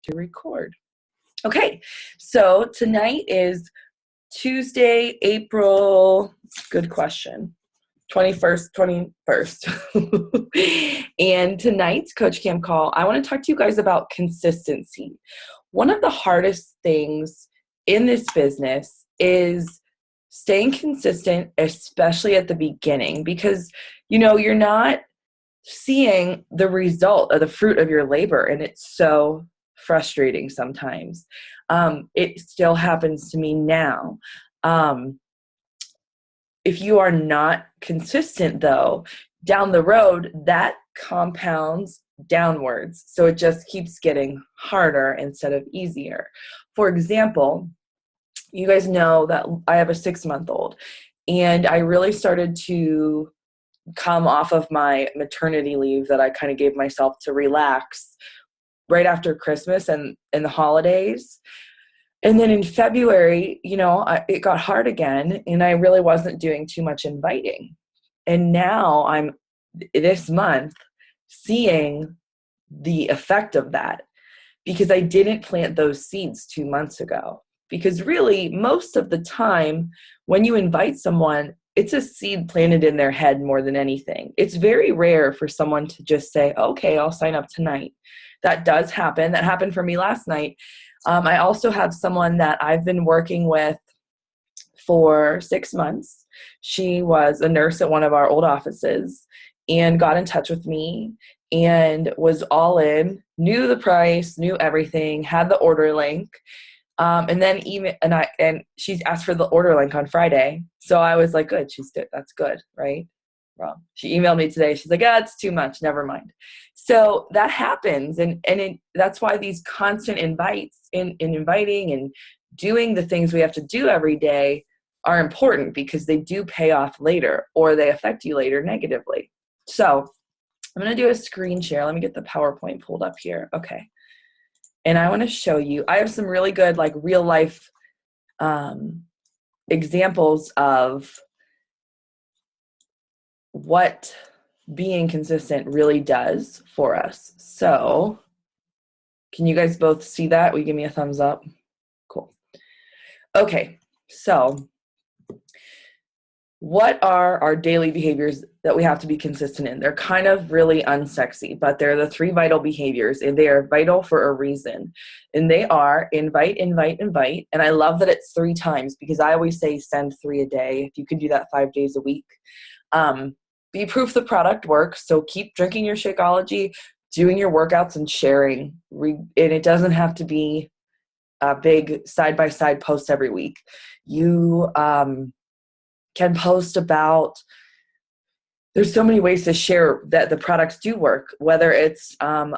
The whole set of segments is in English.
to record. Okay, so tonight is Tuesday, April, good question, 21st. And tonight's Coach Cam call, I want to talk to you guys about consistency. One of the hardest things in this business is staying consistent, especially at the beginning, because, you're not seeing the result of the fruit of your labor, and it's so frustrating sometimes. It still happens to me now. If you are not consistent, though, down the road, that compounds downwards. So it just keeps getting harder instead of easier. For example, you guys know that I have a 6-month-old, and I really started to come off of my maternity leave that I kind of gave myself to relax right after Christmas and the holidays. And then in February, it got hard again, and I really wasn't doing too much inviting. And now I'm this month seeing the effect of that, because I didn't plant those seeds 2 months ago. Because really, most of the time when you invite someone, it's a seed planted in their head more than anything. It's very rare for someone to just say, okay, I'll sign up tonight. That does happen. That happened for me last night. I also have someone that I've been working with for 6 months. She was a nurse at one of our old offices and got in touch with me and was all in, knew the price, knew everything, had the order link. And she's asked for the order link on Friday. So I was like, good, she's good. That's good, right? Wrong. She emailed me today. She's like, it's too much. Never mind. So that happens. That's why these constant invites in inviting and doing the things we have to do every day are important, because they do pay off later, or they affect you later negatively. So I'm going to do a screen share. Let me get the PowerPoint pulled up here. Okay. And I want to show you, I have some really good, like, real life examples of what being consistent really does for us. So can you guys both see that? Will you give me a thumbs up? Cool. Okay. So what are our daily behaviors that we have to be consistent in? They're kind of really unsexy, but they're the 3 vital behaviors, and they are vital for a reason. And they are invite, invite, invite. And I love that it's 3 times, because I always say send 3 a day. If you can do that 5 days a week. Be proof the product works. So keep drinking your Shakeology, doing your workouts, and sharing. And it doesn't have to be a big side-by-side post every week. You can post about, there's so many ways to share that the products do work, whether it's I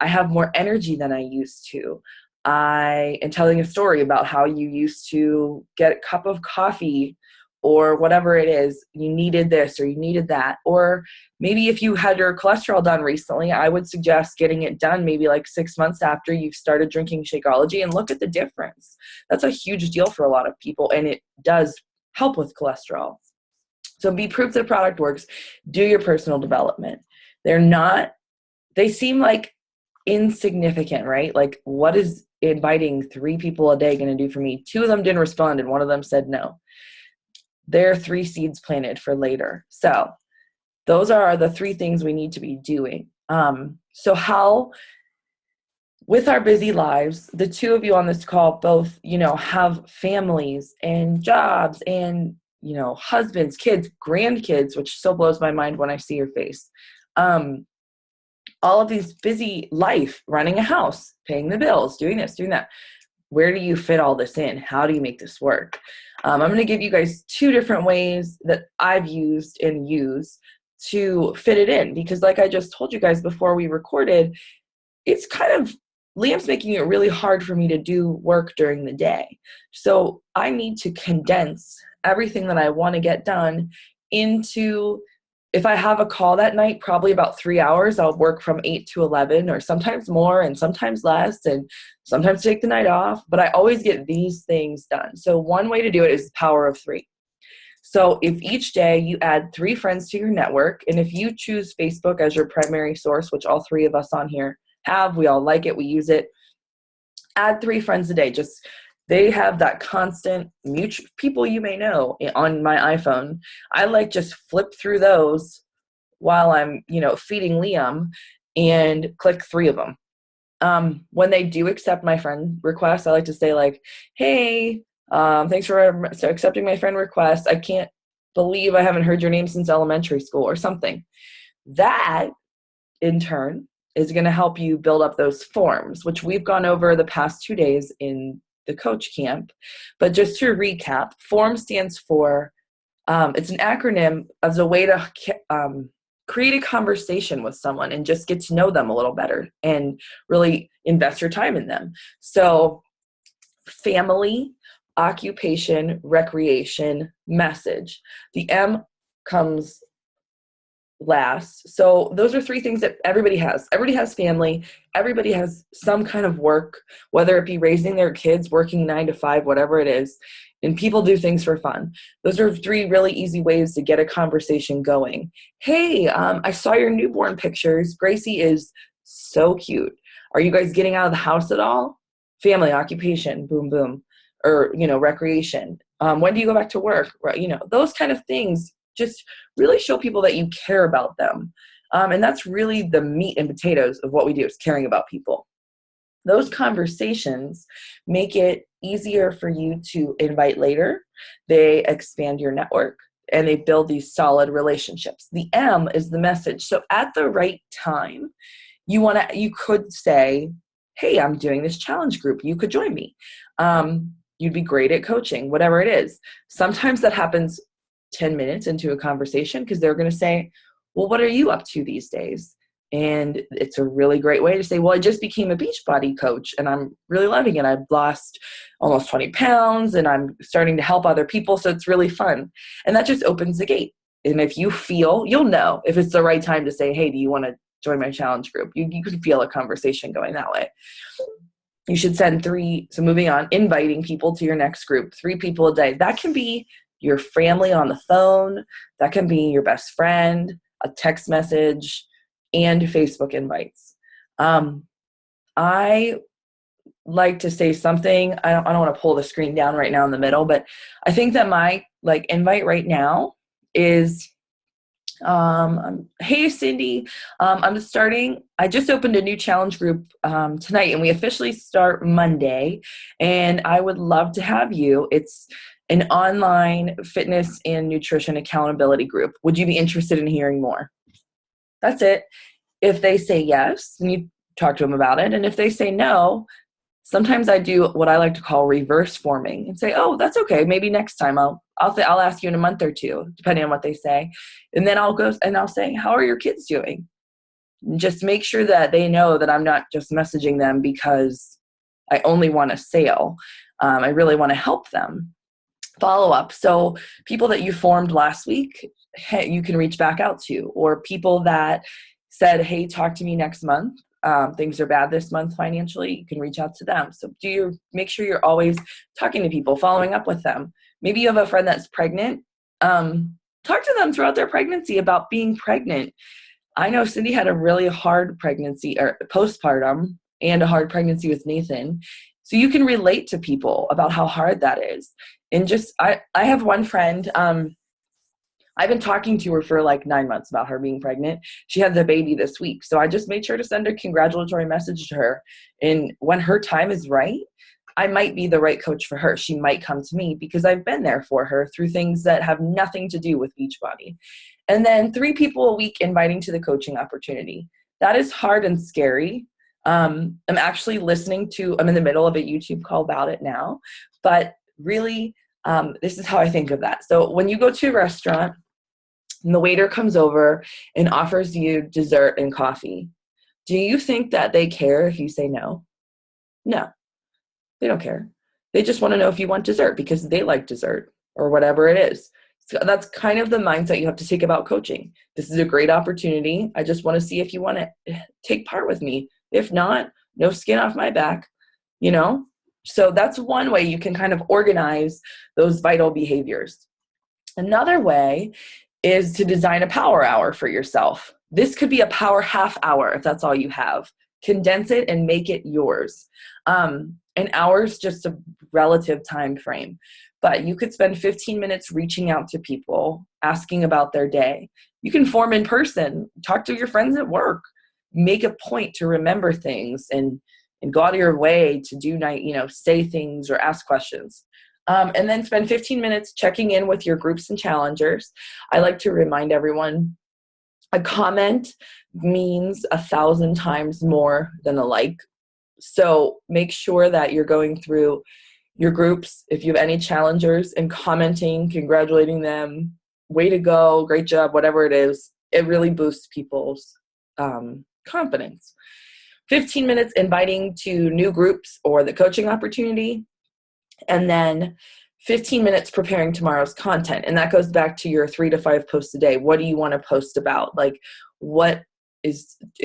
have more energy than I used to. I am telling a story about how you used to get a cup of coffee, or whatever it is, you needed this or you needed that. Or maybe if you had your cholesterol done recently, I would suggest getting it done maybe like 6 months after you've started drinking Shakeology, and look at the difference. That's a huge deal for a lot of people, and it does help with cholesterol. So be proof the product works. Do your personal development. They seem like insignificant, right? Like, what is inviting 3 people a day going to do for me? 2 of them didn't respond, and 1 of them said no. There are 3 seeds planted for later. So those are the 3 things we need to be doing. So how, with our busy lives, the 2 of you on this call both, have families and jobs and, husbands, kids, grandkids, which still blows my mind when I see your face. All of these busy life, running a house, paying the bills, doing this, doing that. Where do you fit all this in? How do you make this work? I'm going to give you guys 2 different ways that I've used and use to fit it in, because like I just told you guys before we recorded, it's kind of, Liam's making it really hard for me to do work during the day. So I need to condense everything that I want to get done into, if I have a call that night, probably about 3 hours. I'll work from 8 to 11, or sometimes more and sometimes less, and sometimes take the night off. But I always get these things done. So one way to do it is the power of 3. So if each day you add 3 friends to your network, and if you choose Facebook as your primary source, which all 3 of us on here have, we all like it, we use it. Add 3 friends a day. Just they have that constant mutual people you may know on my iPhone. I like just flip through those while I'm, feeding Liam and click 3 of them. When they do accept my friend request, I like to say like, hey, thanks for accepting my friend request. I can't believe I haven't heard your name since elementary school or something. That in turn is going to help you build up those forms, which we've gone over the past 2 days in the coach camp. But just to recap, form stands for, it's an acronym as a way to create a conversation with someone and just get to know them a little better and really invest your time in them. So family, occupation, recreation, message. The M comes last. So those are 3 things that everybody has. Everybody has family. Everybody has some kind of work, whether it be raising their kids, working 9 to 5, whatever it is. And people do things for fun. Those are 3 really easy ways to get a conversation going. Hey, I saw your newborn pictures. Gracie is so cute. Are you guys getting out of the house at all? Family, occupation, boom, boom. Or, recreation. When do you go back to work? Those kind of things just really show people that you care about them. And that's really the meat and potatoes of what we do, is caring about people. Those conversations make it easier for you to invite later. They expand your network and they build these solid relationships. The M is the message. So at the right time, you could say, hey, I'm doing this challenge group. You could join me. You'd be great at coaching, whatever it is. Sometimes that happens 10 minutes into a conversation because they're going to say, well, what are you up to these days? And it's a really great way to say, well, I just became a Beachbody coach and I'm really loving it. I've lost almost 20 pounds and I'm starting to help other people. So it's really fun. And that just opens the gate. And if you feel, you'll know if it's the right time to say, hey, do you want to join my challenge group? You can feel a conversation going that way. You should send 3. So moving on, inviting people to your next group, 3 people a day. That can be your family on the phone. That can be your best friend, a text message, and Facebook invites. I like to say something. I don't want to pull the screen down right now in the middle, but I think that my invite right now is, hey Cindy, I just opened a new challenge group tonight and we officially start Monday and I would love to have you. It's an online fitness and nutrition accountability group. Would you be interested in hearing more? That's it. If they say yes, then you talk to them about it. And if they say no, sometimes I do what I like to call reverse forming and say, oh, that's okay. Maybe next time I'll ask you in a month or 2, depending on what they say. And then I'll go and I'll say, how are your kids doing? And just make sure that they know that I'm not just messaging them because I only want a sale. I really want to help them. Follow up. So people that you formed last week, hey, you can reach back out to, or people that said, hey, talk to me next month. Things are bad this month financially, you can reach out to them. So make sure you're always talking to people, following up with them. Maybe you have a friend that's pregnant. Talk to them throughout their pregnancy about being pregnant. I know Cindy had a really hard pregnancy or postpartum and a hard pregnancy with Nathan. So you can relate to people about how hard that is. And I have one friend, I've been talking to her for 9 months about her being pregnant. She had the baby this week. So I just made sure to send a congratulatory message to her. And when her time is right, I might be the right coach for her. She might come to me because I've been there for her through things that have nothing to do with Beachbody. And then 3 people a week inviting to the coaching opportunity. That is hard and scary. I'm actually I'm in the middle of a YouTube call about it now. But really, this is how I think of that. So when you go to a restaurant, and the waiter comes over and offers you dessert and coffee, do you think that they care if you say no? No, they don't care. They just want to know if you want dessert because they like dessert or whatever it is. So that's kind of the mindset you have to take about coaching. This is a great opportunity. I just want to see if you want to take part with me. If not, no skin off my back, So that's one way you can kind of organize those vital behaviors. Another way is to design a power hour for yourself. This could be a power half hour if that's all you have. condense it and make it yours. An hour is just a relative time frame, but you could spend 15 minutes reaching out to people, asking about their day. You can form in person, talk to your friends at work, make a point to remember things and go out of your way to say things or ask questions. And then spend 15 minutes checking in with your groups and challengers. I like to remind everyone, a comment means 1,000 times more than a like. So make sure that you're going through your groups, if you have any challengers, and commenting, congratulating them, way to go, great job, whatever it is. It really boosts people's confidence. 15 minutes inviting to new groups or the coaching opportunity, and then 15 minutes preparing tomorrow's content. And that goes back to your 3 to 5 posts a day. What do you want to post about? Like,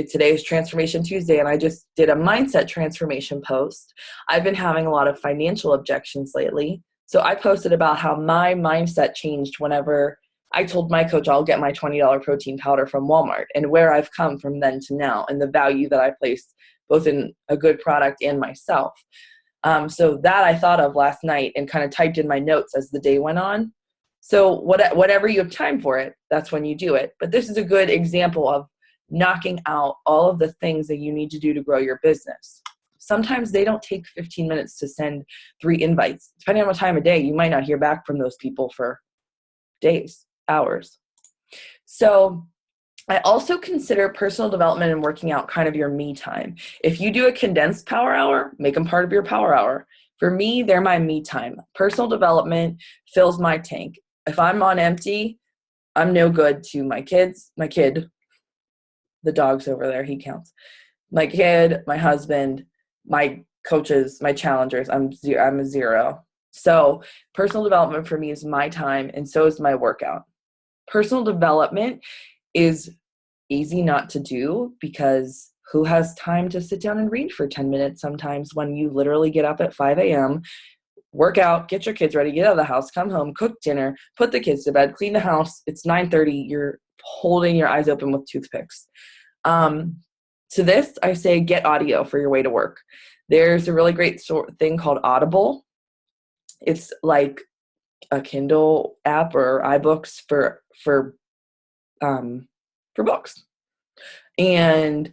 today is Transformation Tuesday, and I just did a mindset transformation post. I've been having a lot of financial objections lately. So I posted about how my mindset changed whenever I told my coach I'll get my $20 protein powder from Walmart, and where I've come from then to now, and the value that I place both in a good product and myself. So that I thought of last night and kind of typed in my notes as the day went on. So whatever you have time for it, that's when you do it. But this is a good example of knocking out all of the things that you need to do to grow your business. Sometimes they don't take 15 minutes to send 3 invites. Depending on what time of day, you might not hear back from those people for days, hours. So I also consider personal development and working out kind of your me time. If you do a condensed power hour, make them part of your power hour. For me, they're my me time. Personal development fills my tank. If I'm on empty, I'm no good to my kid, the dog's over there, he counts. My kid, my husband, my coaches, my challengers, I'm a 0. So personal development for me is my time, and so is my workout. Personal development is easy not to do because who has time to sit down and read for 10 minutes sometimes when you literally get up at 5 a.m., work out, get your kids ready, get out of the house, come home, cook dinner, put the kids to bed, clean the house. It's 9:30. You're holding your eyes open with toothpicks. To this, I say get audio for your way to work. There's a really great thing called Audible. It's like a Kindle app or iBooks for books. And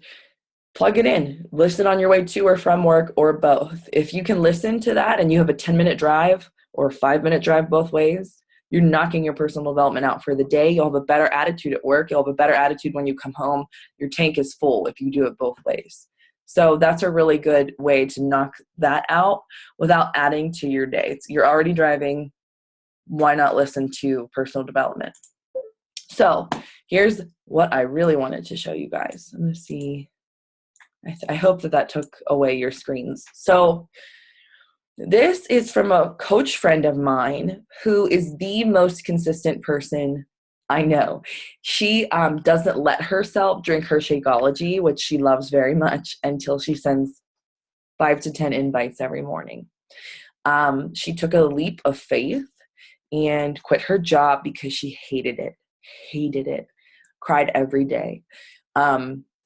plug it in. Listen on your way to or from work, or both. If you can listen to that and you have a 10-minute drive or a 5-minute drive both ways, you're knocking your personal development out for the day. You'll have a better attitude at work. You'll have a better attitude when you come home. Your tank is full if you do it both ways. So that's a really good way to knock that out without adding to your day. You're already driving. Why not listen to personal development? So here's what I really wanted to show you guys. I'm going to see. I hope that took away your screens. So this is from a coach friend of mine who is the most consistent person I know. She doesn't let herself drink her Shakeology, which she loves very much, until she sends 5 to 10 invites every morning. She took a leap of faith and quit her job because she hated it, cried every day.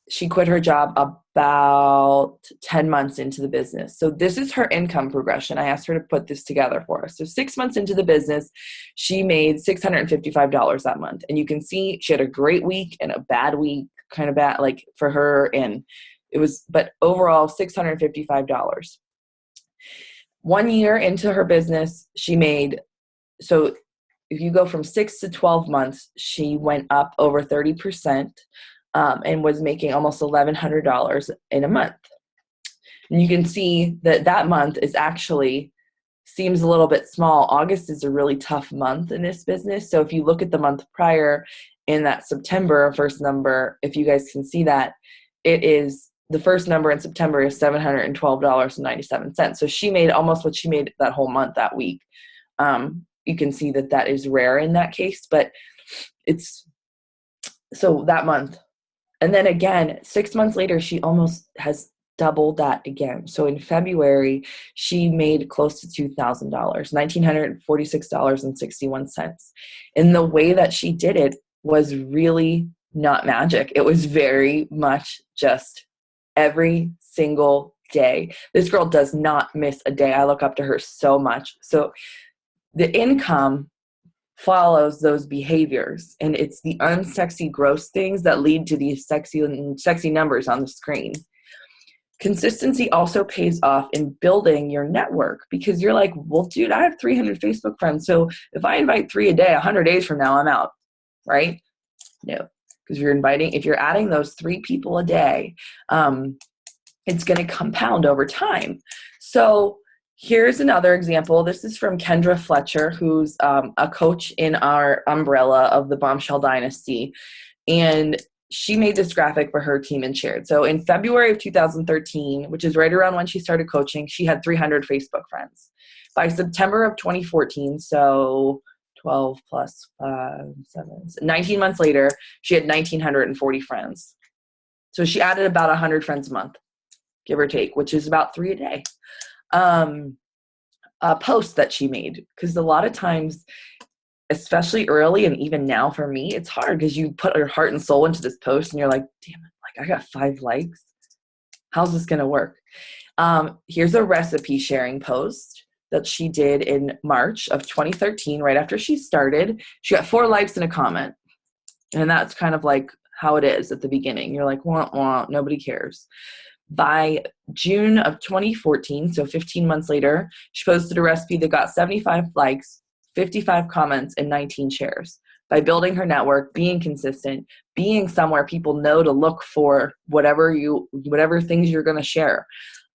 She quit her job about 10 months into the business. So this is her income progression. I asked her to put this together for us. So 6 months into the business, she made $655 that month. And you can see she had a great week and a bad week, kind of bad, like for her. And but overall $655. 1 year into her business, she made, so if you go from 6 to 12 months, she went up over 30%. And was making almost $1,100 in a month. And you can see that month is actually seems a little bit small. August is a really tough month in this business. So if you look at the month prior in that September first number, if you guys can see that, it is the first number in September is $712.97. So she made almost what she made that whole month that week. You can see that is rare in that case, but it's so that month. And then again, 6 months later, she almost has doubled that again. So in February, she made close to $2,000, $1,946.61. And the way that she did it was really not magic. It was very much just every single day. This girl does not miss a day. I look up to her so much. So the income follows those behaviors, and it's the unsexy, gross things that lead to these sexy numbers on the screen. Consistency also pays off in building your network, because you're like, well, dude, I have 300 Facebook friends. So if I invite 3 a day, 100 days from now, I'm out, right? No, because if you're adding those 3 people a day, it's going to compound over time. So here's another example. This is from Kendra Fletcher, who's a coach in our umbrella of the Bombshell Dynasty. And she made this graphic for her team and shared. So in February of 2013, which is right around when she started coaching, she had 300 Facebook friends. By September of 2014, so 12 plus 5, 7, 19 months later, she had 1,940 friends. So she added about 100 friends a month, give or take, which is about 3 a day. A post that she made, because a lot of times, especially early and even now for me, it's hard because you put your heart and soul into this post and you're like, damn it, like I got 5 likes. How's this going to work? Here's a recipe sharing post that she did in March of 2013, right after she started. She got 4 likes and a comment. And that's kind of like how it is at the beginning. You're like, wah, wah, nobody cares. By June of 2014, so 15 months later, she posted a recipe that got 75 likes, 55 comments, and 19 shares. By building her network, being consistent, being somewhere people know to look for whatever things you're going to share.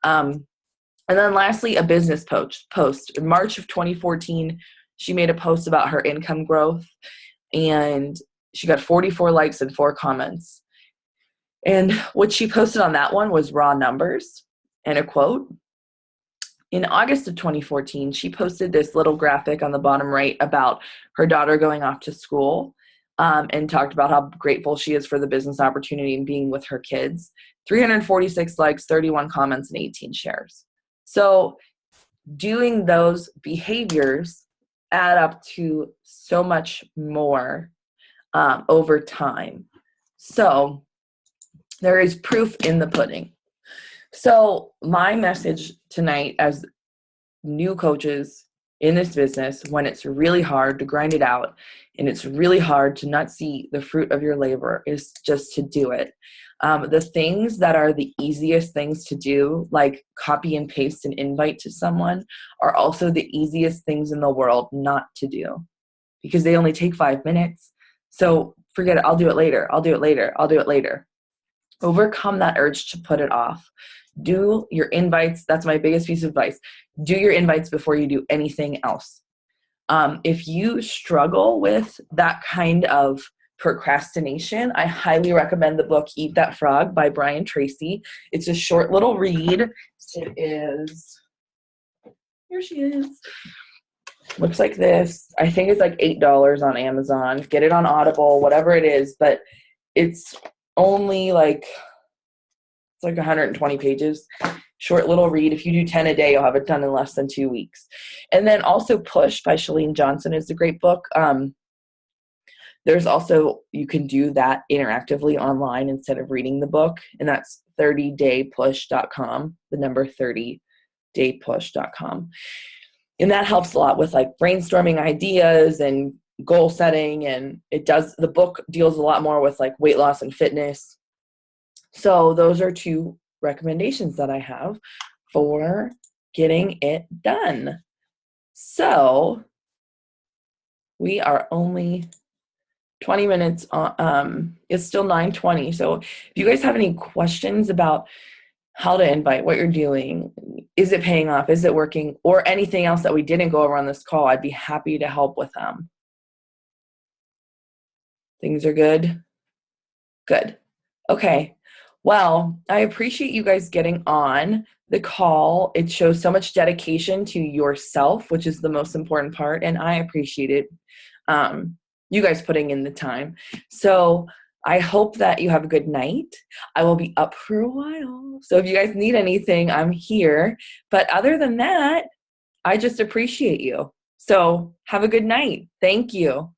And then lastly, a business post. In March of 2014, she made a post about her income growth, and she got 44 likes and 4 comments. And what she posted on that one was raw numbers and a quote. In August of 2014, she posted this little graphic on the bottom right about her daughter going off to school, and talked about how grateful she is for the business opportunity and being with her kids. 346 likes, 31 comments, and 18 shares. So doing those behaviors add up to so much more over time. So there is proof in the pudding. So my message tonight, as new coaches in this business, when it's really hard to grind it out and it's really hard to not see the fruit of your labor, is just to do it. The things that are the easiest things to do, like copy and paste an invite to someone, are also the easiest things in the world not to do, because they only take 5 minutes. So forget it. I'll do it later. I'll do it later. I'll do it later. Overcome that urge to put it off. Do your invites. That's my biggest piece of advice. Do your invites before you do anything else. If you struggle with that kind of procrastination, I highly recommend the book Eat That Frog by Brian Tracy. It's a short little read. It is, here she is. Looks like this. I think it's like $8 on Amazon. Get it on Audible, whatever it is, but it's only like, it's like 120 pages. Short little read. If you do 10 a day, you'll have it done in less than 2 weeks. And then also Push by Chalene Johnson is a great book. There's also, you can do that interactively online instead of reading the book, and that's 30daypush.com, the number 30daypush.com. And that helps a lot with like brainstorming ideas and goal setting, and the book deals a lot more with like weight loss and fitness. So those are 2 recommendations that I have for getting it done. So we are only 20 minutes on, it's still 9:20. So if you guys have any questions about how to invite, what you're doing, is it paying off, is it working, or anything else that we didn't go over on this call, I'd be happy to help with them. Things are good? Good. Okay. Well, I appreciate you guys getting on the call. It shows so much dedication to yourself, which is the most important part, and I appreciate it. You guys putting in the time. So I hope that you have a good night. I will be up for a while. So if you guys need anything, I'm here. But other than that, I just appreciate you. So have a good night. Thank you.